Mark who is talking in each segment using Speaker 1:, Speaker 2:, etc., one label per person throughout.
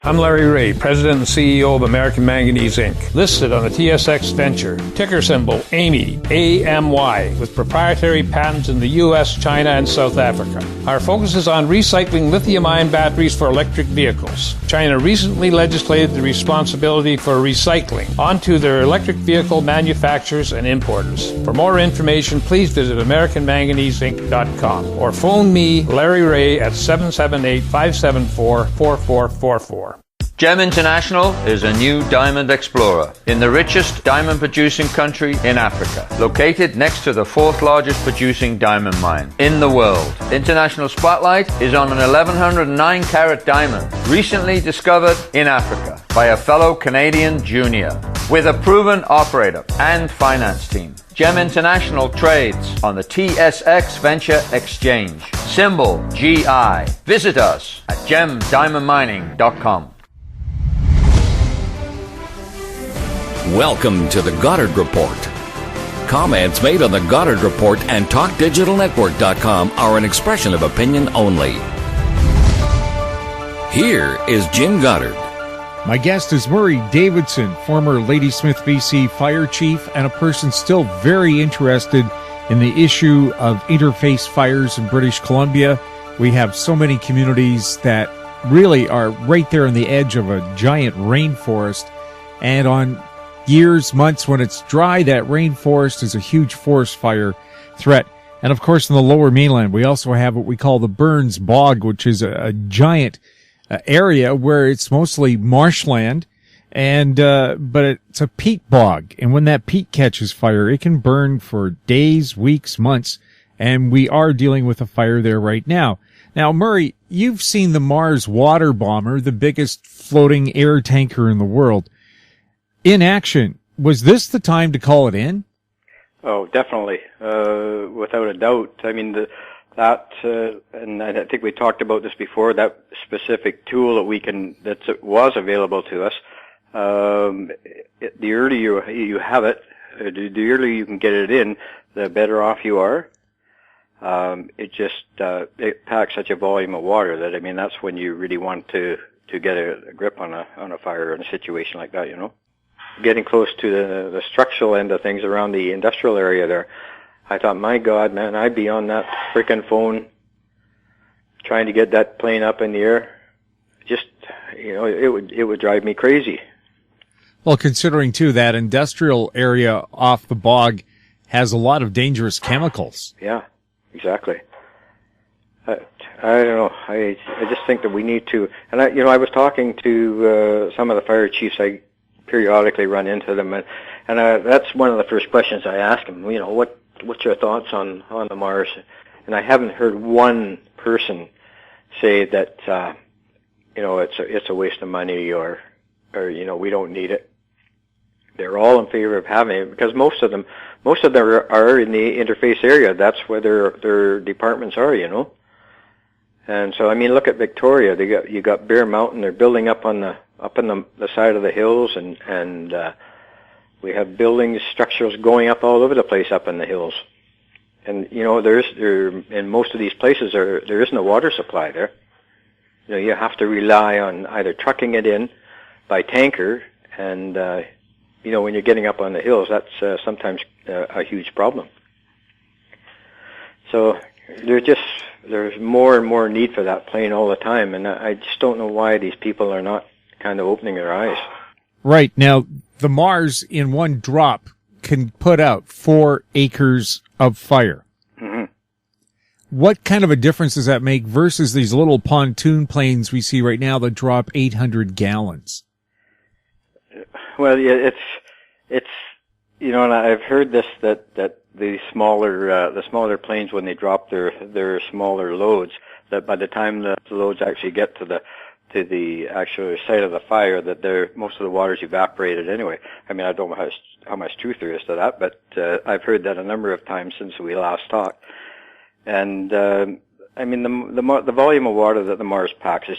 Speaker 1: I'm Larry Ray, President and CEO of American Manganese Inc., listed on the TSX Venture, ticker symbol AMY, A-M-Y, with proprietary patents in the U.S., China, and South Africa. Our focus is on recycling lithium-ion batteries for electric vehicles. China recently legislated the responsibility for recycling onto their electric vehicle manufacturers and importers. For more information, please visit AmericanManganeseInc.com or phone me, Larry Ray, at 778-574-4444.
Speaker 2: GEM International is a new diamond explorer in the richest diamond producing country in Africa, located next to the fourth largest producing diamond mine in the world. International spotlight is on an 1109 carat diamond recently discovered in Africa by a fellow Canadian junior with a proven operator and finance team. GEM International trades on the TSX Venture Exchange, symbol GI. Visit us at gemdiamondmining.com.
Speaker 3: Welcome to the Goddard Report. Comments made on the Goddard Report and TalkDigitalNetwork.com are an expression of opinion only. Here is Jim Goddard.
Speaker 4: My guest is Murray Davidson, former Ladysmith, BC fire chief and a person still very interested in the issue of interface fires in British Columbia. We have so many communities that really are right there on the edge of a giant rainforest, and on years, months when it's dry, that rainforest is a huge forest fire threat. And of course, in the lower mainland, we also have what we call the Burns Bog, which is a giant area where it's mostly marshland, and but it's a peat bog. And when that peat catches fire, it can burn for days, weeks, months. And we are dealing with a fire there right now. Now, Murray, you've seen the Mars water bomber, the biggest floating air tanker in the world, in action. Was this the time to call it in?
Speaker 5: Oh, definitely, without a doubt. I mean, and I think we talked about this before. That specific tool that was available to us. The earlier you have it, the earlier you can get it in, the better off you are. It packs such a volume of water that, I mean, that's when you really want to get a grip on a fire in a situation like that, you know. Getting close to the structural end of things around the industrial area there, I thought, my God, man, I'd be on that frickin' phone trying to get that plane up in the air. Just, you know, it would drive me crazy.
Speaker 4: Well, considering too that industrial area off the bog has a lot of dangerous chemicals.
Speaker 5: Yeah, exactly. I don't know. I just think that we need to, and I was talking to some of the fire chiefs. I periodically run into them, and that's one of the first questions I ask them. You know, what's your thoughts on the Mars? And I haven't heard one person say that it's a waste of money or we don't need it. They're all in favor of having it because most of them are in the interface area. That's where their departments are, you know. And so, I mean, look at Victoria. You got Bear Mountain. They're building up on the side of the hills, and we have buildings, structures going up all over the place up in the hills. And you know, in most of these places there is no water supply there. You know, you have to rely on either trucking it in by tanker, and when you're getting up on the hills, that's sometimes a huge problem. So there's more and more need for that plane all the time, and I just don't know why these people are not kind of opening their eyes.
Speaker 4: Right. Now, the Mars in one drop can put out 4 acres of fire.
Speaker 5: Mm-hmm.
Speaker 4: What kind of a difference does that make versus these little pontoon planes we see right now that drop 800 gallons?
Speaker 5: Well, yeah, it's and I've heard this that the smaller planes, when they drop their smaller loads, that by the time the loads actually get to the actual site of the fire, that most of the water's evaporated anyway. I mean, I don't know how much truth there is to that, but I've heard that a number of times since we last talked. And I mean, the volume of water that the Mars packs is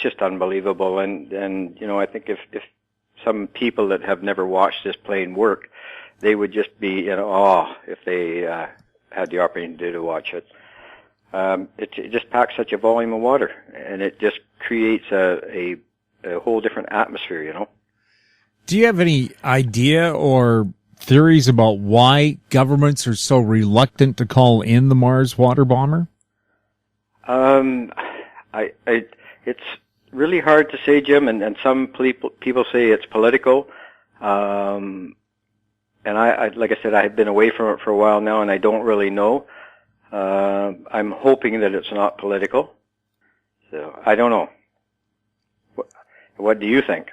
Speaker 5: just unbelievable. And I think if some people that have never watched this plane work, they would just be in awe if they had the opportunity to watch it. It just packs such a volume of water, and it just creates a whole different atmosphere, you know.
Speaker 4: Do you have any idea or theories about why governments are so reluctant to call in the Mars water bomber?
Speaker 5: It's really hard to say, Jim, and some people say it's political. And I like I said, I've been away from it for a while now, and I don't really know. I'm hoping that it's not political. So I don't know. What do you think?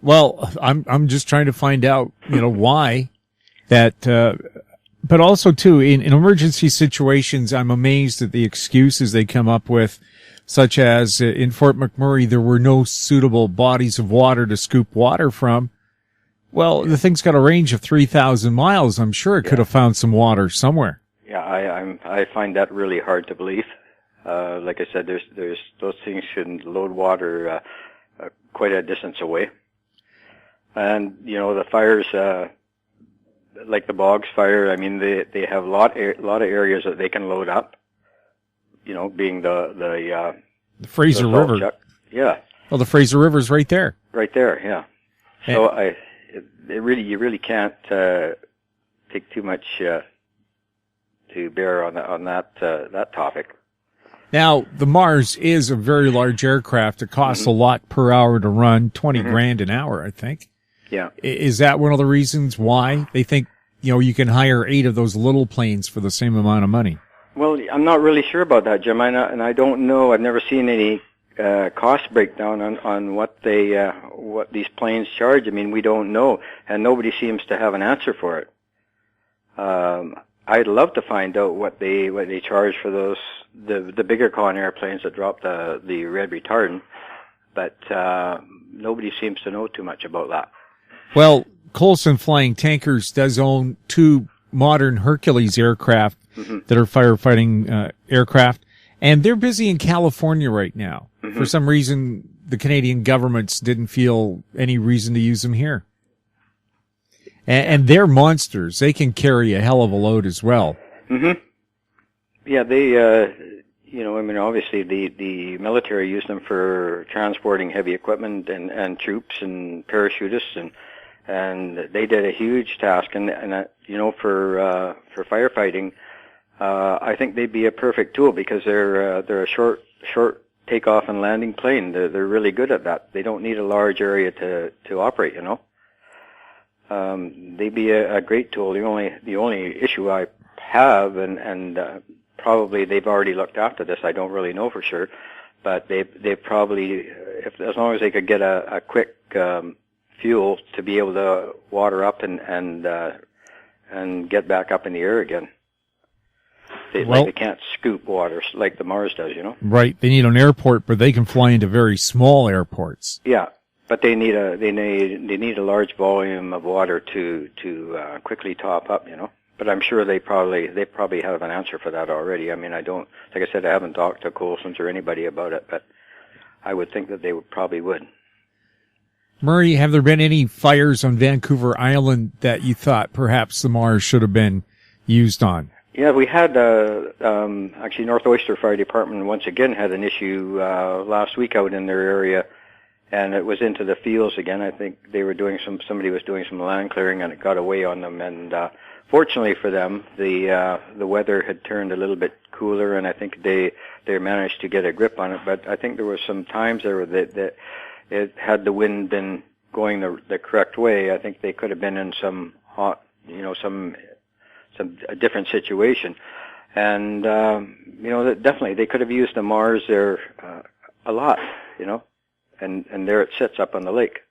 Speaker 4: Well, I'm just trying to find out, why that, but also too, in emergency situations, I'm amazed at the excuses they come up with, such as in Fort McMurray, there were no suitable bodies of water to scoop water from. Well, the thing's got a range of 3,000 miles. I'm sure it could have found some water somewhere.
Speaker 5: Yeah, I find that really hard to believe. Like I said, there's those things shouldn't load water quite a distance away. And the fires, like the Boggs fire, I mean they have a lot of areas that they can load up. Being the
Speaker 4: Fraser River.
Speaker 5: Chuck. Yeah.
Speaker 4: Well, the Fraser River's right there.
Speaker 5: Right there, yeah. So you really can't take too much to bear on that topic.
Speaker 4: Now, the Mars is a very large aircraft. It costs a lot per hour to run, 20 grand an hour, I think.
Speaker 5: Yeah.
Speaker 4: Is that one of the reasons why they think, you can hire 8 of those little planes for the same amount of money?
Speaker 5: Well, I'm not really sure about that, Jim, and I don't know. I've never seen any cost breakdown on what these planes charge. I mean, we don't know, and nobody seems to have an answer for it. I'd love to find out what they charge for those the bigger Con airplanes that drop the red retardant, but nobody seems to know too much about that.
Speaker 4: Well, Colson Flying Tankers does own 2 modern Hercules aircraft that are firefighting aircraft, and they're busy in California right now. For some reason, the Canadian governments didn't feel any reason to use them here. And they're monsters. They can carry a hell of a load as well.
Speaker 5: Yeah, they, I mean, obviously the military used them for transporting heavy equipment and troops and parachutists, and they did a huge task. And for firefighting, I think they'd be a perfect tool because they're a short takeoff and landing plane. They're really good at that. They don't need a large area to operate. They'd be a great tool. The only issue I have, and probably they've already looked after this. I don't really know for sure, but they probably, as long as they could get a quick fuel to be able to water up and get back up in the air again. They can't scoop water like the Mars does,
Speaker 4: Right. They need an airport, but they can fly into very small airports.
Speaker 5: Yeah, but they need a large volume of water to quickly top up, But I'm sure they probably have an answer for that already. I mean, like I said, I haven't talked to Colson's or anybody about it, but I would think that they probably would.
Speaker 4: Murray, have there been any fires on Vancouver Island that you thought perhaps the Mars should have been used on?
Speaker 5: Yeah, we had actually North Oyster Fire Department once again had an issue last week out in their area, and it was into the fields again. I think they were somebody was doing some land clearing, and it got away on them. And fortunately for them, the weather had turned a little bit cooler, and I think they managed to get a grip on it. But I think there were some times there that it had the wind been going the correct way, I think they could have been in some hot, a different situation. And, definitely they could have used the Mars there a lot, and there it sits up on the lake.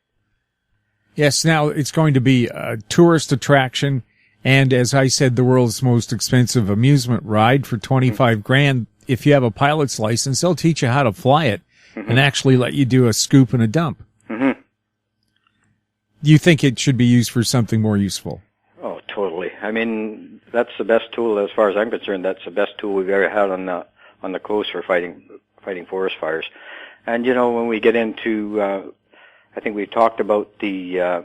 Speaker 4: Yes, now it's going to be a tourist attraction, and as I said, the world's most expensive amusement ride for 25 grand. If you have a pilot's license, they'll teach you how to fly it and actually let you do a scoop and a dump. Do you think it should be used for something more useful? Oh,
Speaker 5: totally. I mean, that's the best tool as far as I'm concerned. That's the best tool we've ever had on the coast for fighting forest fires. And when we get into, I think we talked about the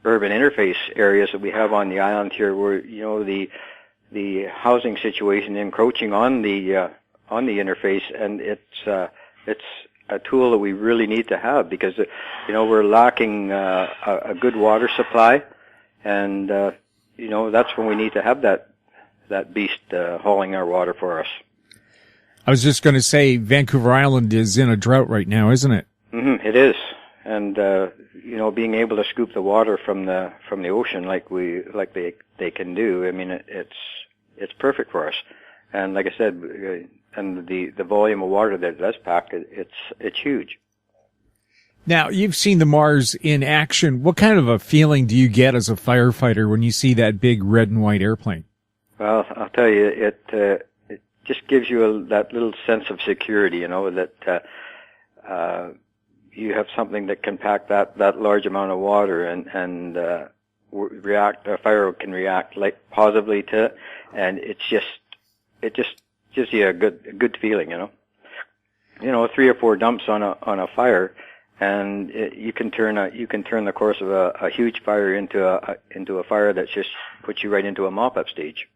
Speaker 5: urban interface areas that we have on the island here, where the housing situation encroaching on the interface, and it's a tool that we really need to have because we're lacking a good water supply, and that's when we need to have that beast hauling our water for us.
Speaker 4: I was just going to say Vancouver Island is in a drought right now, isn't it?
Speaker 5: Mm-hmm, it is, and being able to scoop the water from the ocean like they can do. I mean, it's perfect for us. And like I said, and the volume of water that it does pack, it's huge.
Speaker 4: Now, you've seen the Mars in action. What kind of a feeling do you get as a firefighter when you see that big red and white airplane? Well,
Speaker 5: I'll tell you, it just gives you that little sense of security, that you have something that can pack that large amount of water and a fire can react positively to it, and it just gives you a good feeling, 3 or 4 dumps on a fire, and you can turn the course of a huge fire into a fire that just puts you right into a mop-up stage.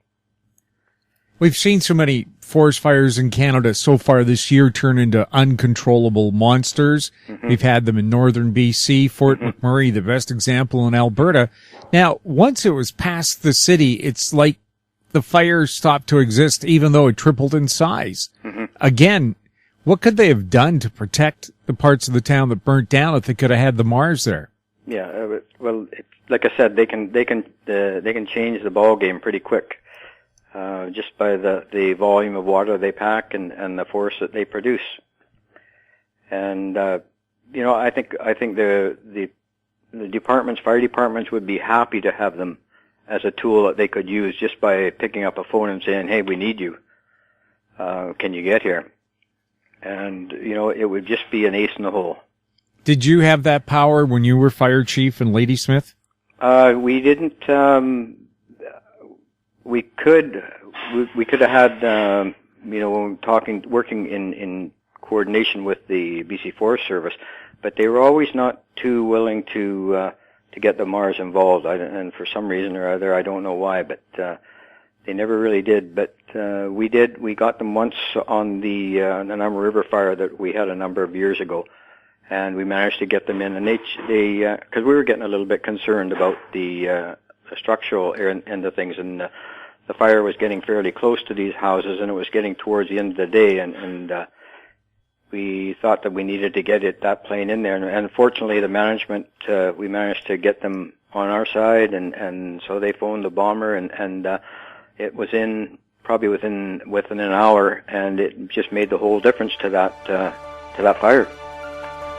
Speaker 4: We've seen so many forest fires in Canada so far this year turn into uncontrollable monsters. Mm-hmm. We've had them in northern BC, Fort McMurray, the best example in Alberta. Now, once it was past the city, it's like the fire stopped to exist, even though it tripled in size. Mm-hmm. Again, what could they have done to protect the parts of the town that burnt down if they could have had the Mars there?
Speaker 5: Yeah, well, like I said, they can change the ball game pretty quick. Just by the volume of water they pack and the force that they produce. And, I think the fire departments would be happy to have them as a tool that they could use just by picking up a phone and saying, hey, we need you. Can you get here? And, it would just be an ace in the hole.
Speaker 4: Did you have that power when you were fire chief in Ladysmith?
Speaker 5: We didn't, we could have had, when working in coordination with the BC Forest Service, but they were always not too willing to get the Mars involved. And for some reason or other, I don't know why, but they never really did. But we did. We got them once on the Nanaimo River fire that we had a number of years ago, and we managed to get them in. And they because we were getting a little bit concerned about the structural end of things, and the fire was getting fairly close to these houses, and it was getting towards the end of the day, and we thought that we needed to get that plane in there. And fortunately, the management, we managed to get them on our side, and so they phoned the bomber, and it was probably within an hour, and it just made the whole difference to that fire.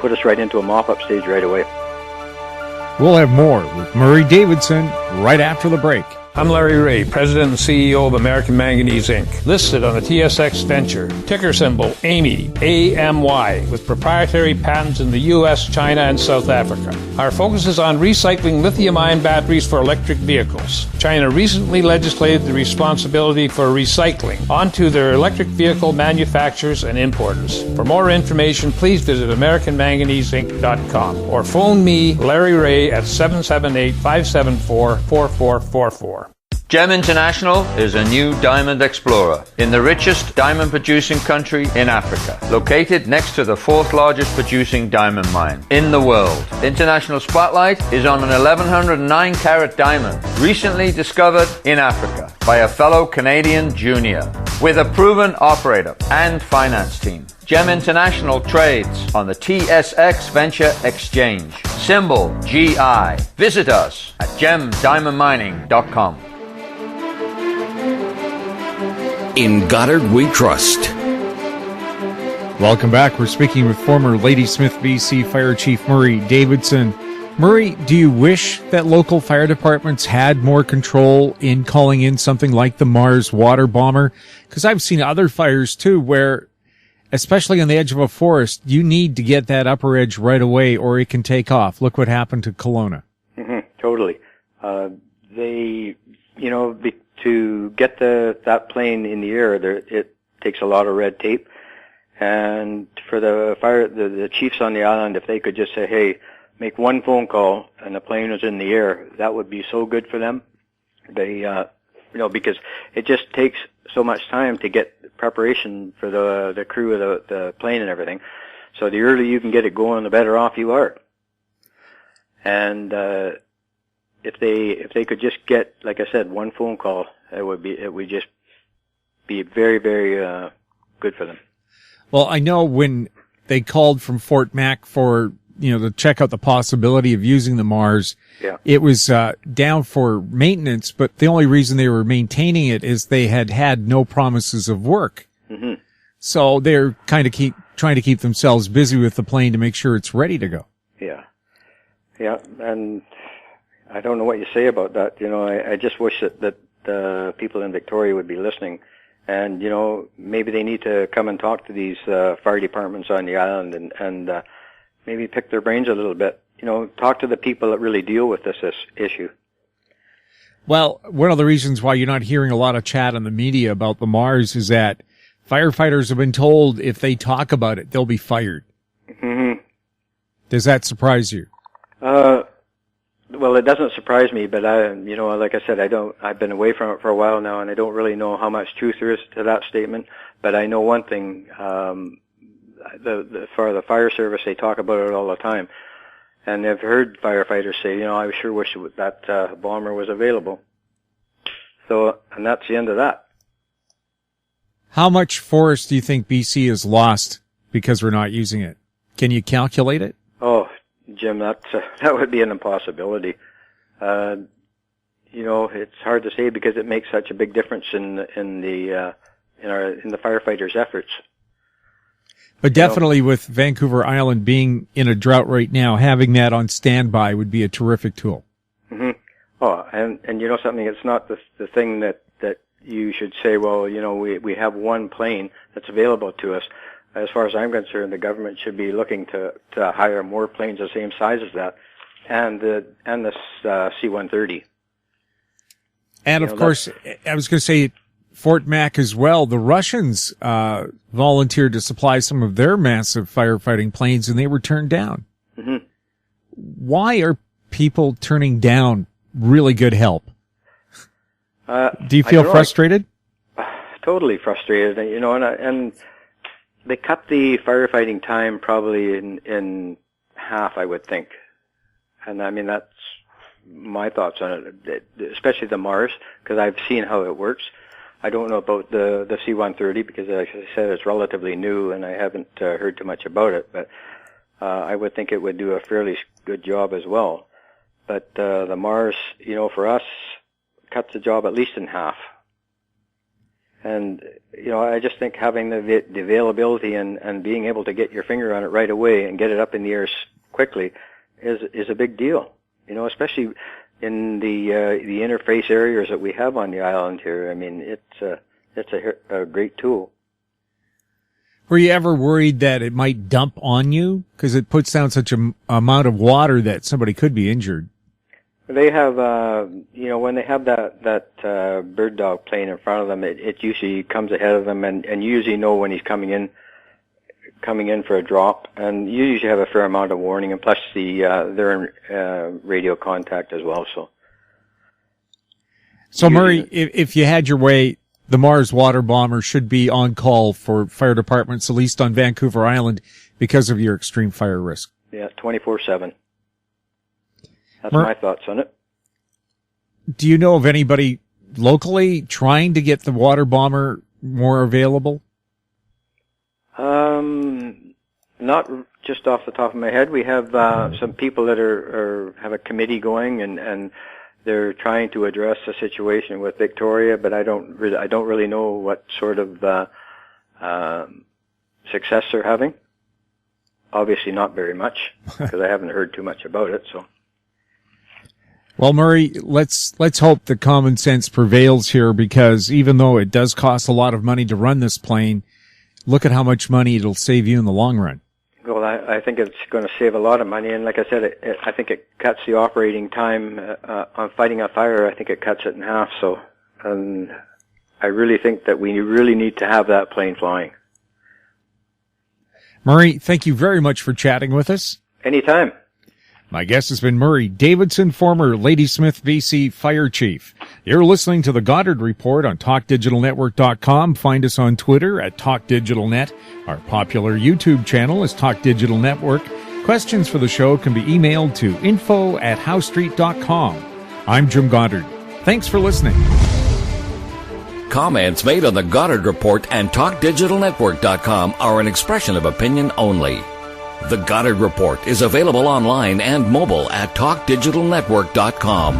Speaker 5: Put us right into a mop-up stage right away.
Speaker 4: We'll have more with Murray Davidson right after the break.
Speaker 1: I'm Larry Ray, President and CEO of American Manganese, Inc., listed on the TSX Venture, ticker symbol AMY, A-M-Y, with proprietary patents in the U.S., China, and South Africa. Our focus is on recycling lithium-ion batteries for electric vehicles. China recently legislated the responsibility for recycling onto their electric vehicle manufacturers and importers. For more information, please visit AmericanManganeseInc.com or phone me, Larry Ray, at 778-574-4444.
Speaker 2: GEM International is a new diamond explorer in the richest diamond producing country in Africa, located next to the 4th largest producing diamond mine in the world. International Spotlight is on an 1109 carat diamond recently discovered in Africa by a fellow Canadian junior with a proven operator and finance team. GEM International trades on the TSX Venture Exchange, symbol GI. Visit us at gemdiamondmining.com.
Speaker 3: In Goddard we trust.
Speaker 4: Welcome back. We're speaking with former Ladysmith, BC Fire Chief Murray Davidson. Murray, do you wish that local fire departments had more control in calling in something like the Mars water bomber? Because I've seen other fires too where, especially on the edge of a forest, you need to get that upper edge right away or it can take off. Look what happened to Kelowna.
Speaker 5: Mm-hmm, totally. To get that plane in the air, it takes a lot of red tape. And for the chiefs on the island, if they could just say, hey, make one phone call and the plane is in the air, that would be so good for them. They because it just takes so much time to get preparation for the crew of the plane and everything. So the earlier you can get it going, the better off you are. And if they could just get, like I said, one phone call, it would just be very, very good for them.
Speaker 4: Well, I know when they called from Fort Mac for, to check out the possibility of using the Mars, it was down for maintenance, but the only reason they were maintaining it is they had no promises of work.
Speaker 5: Mm-hmm.
Speaker 4: So they're kind of trying to keep themselves busy with the plane to make sure it's ready to go.
Speaker 5: Yeah, and I don't know what you say about that. I just wish that the people in Victoria would be listening. And, maybe they need to come and talk to these fire departments on the island and maybe pick their brains a little bit. Talk to the people that really deal with this issue.
Speaker 4: Well, one of the reasons why you're not hearing a lot of chat on the media about the Mars is that firefighters have been told if they talk about it, they'll be fired.
Speaker 5: Mm-hmm.
Speaker 4: Does that surprise you?
Speaker 5: Well, it doesn't surprise me, but like I said, I've been away from it for a while now, and I don't really know how much truth there is to that statement. But I know one thing, for the fire service, they talk about it all the time. And I've heard firefighters say, I sure wish that bomber was available. So, and that's the end of that.
Speaker 4: How much forest do you think BC has lost because we're not using it? Can you calculate it?
Speaker 5: Oh, Jim, that would be an impossibility. It's hard to say because it makes such a big difference in the firefighters' efforts.
Speaker 4: But definitely with Vancouver Island being in a drought right now, having that on standby would be a terrific tool.
Speaker 5: Mm-hmm. Oh, and something, it's not the thing that you should say, well, we have one plane that's available to us. As far as I'm concerned, the government should be looking to hire more planes the same size as that, and this C-130.
Speaker 4: And of course, I was going to say Fort Mac as well. The Russians volunteered to supply some of their massive firefighting planes, and they were turned down.
Speaker 5: Mm-hmm.
Speaker 4: Why are people turning down really good help? Do you feel frustrated?
Speaker 5: Totally frustrated, and they cut the firefighting time probably in half, I would think. And I mean, that's my thoughts on it, especially the Mars, because I've seen how it works. I don't know about the C-130 because, as I said, it's relatively new and I haven't heard too much about it, but I would think it would do a fairly good job as well. But the Mars, for us, cuts the job at least in half. And, I just think having the availability and being able to get your finger on it right away and get it up in the air quickly is a big deal. Especially in the interface areas that we have on the island here. I mean, it's a great tool.
Speaker 4: Were you ever worried that it might dump on you? Because it puts down such an amount of water that somebody could be injured.
Speaker 5: They have, when they have that bird dog plane in front of them, it usually comes ahead of them, and you usually know when he's coming in for a drop, and you usually have a fair amount of warning, and plus they're in radio contact as well. So
Speaker 4: Murray, if you had your way, the Mars water bomber should be on call for fire departments, at least on Vancouver Island, because of your extreme fire risk.
Speaker 5: Yeah, 24/7. That's my thoughts on it.
Speaker 4: Do you know of anybody locally trying to get the water bomber more available?
Speaker 5: Not just off the top of my head. We have some people that have a committee going, and they're trying to address the situation with Victoria, but I don't really know what sort of success they're having. Obviously, not very much because I haven't heard too much about it. So.
Speaker 4: Well, Murray, let's hope that common sense prevails here, because even though it does cost a lot of money to run this plane, look at how much money it'll save you in the long run.
Speaker 5: Well, I think it's going to save a lot of money, and like I said, I think it cuts the operating time on fighting a fire. I think it cuts it in half. So, and I really think that we really need to have that plane flying.
Speaker 4: Murray, thank you very much for chatting with us.
Speaker 5: Anytime.
Speaker 4: My guest has been Murray Davidson, former Ladysmith, BC Fire Chief. You're listening to the Goddard Report on TalkDigitalNetwork.com. Find us on Twitter at TalkDigitalNet. Our popular YouTube channel is Talk Digital Network. Questions for the show can be emailed to info@howstreet.com. I'm Jim Goddard. Thanks for listening.
Speaker 3: Comments made on the Goddard Report and TalkDigitalNetwork.com are an expression of opinion only. The Goddard Report is available online and mobile at TalkDigitalNetwork.com.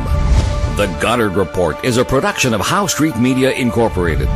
Speaker 3: The Goddard Report is a production of How Street Media Incorporated.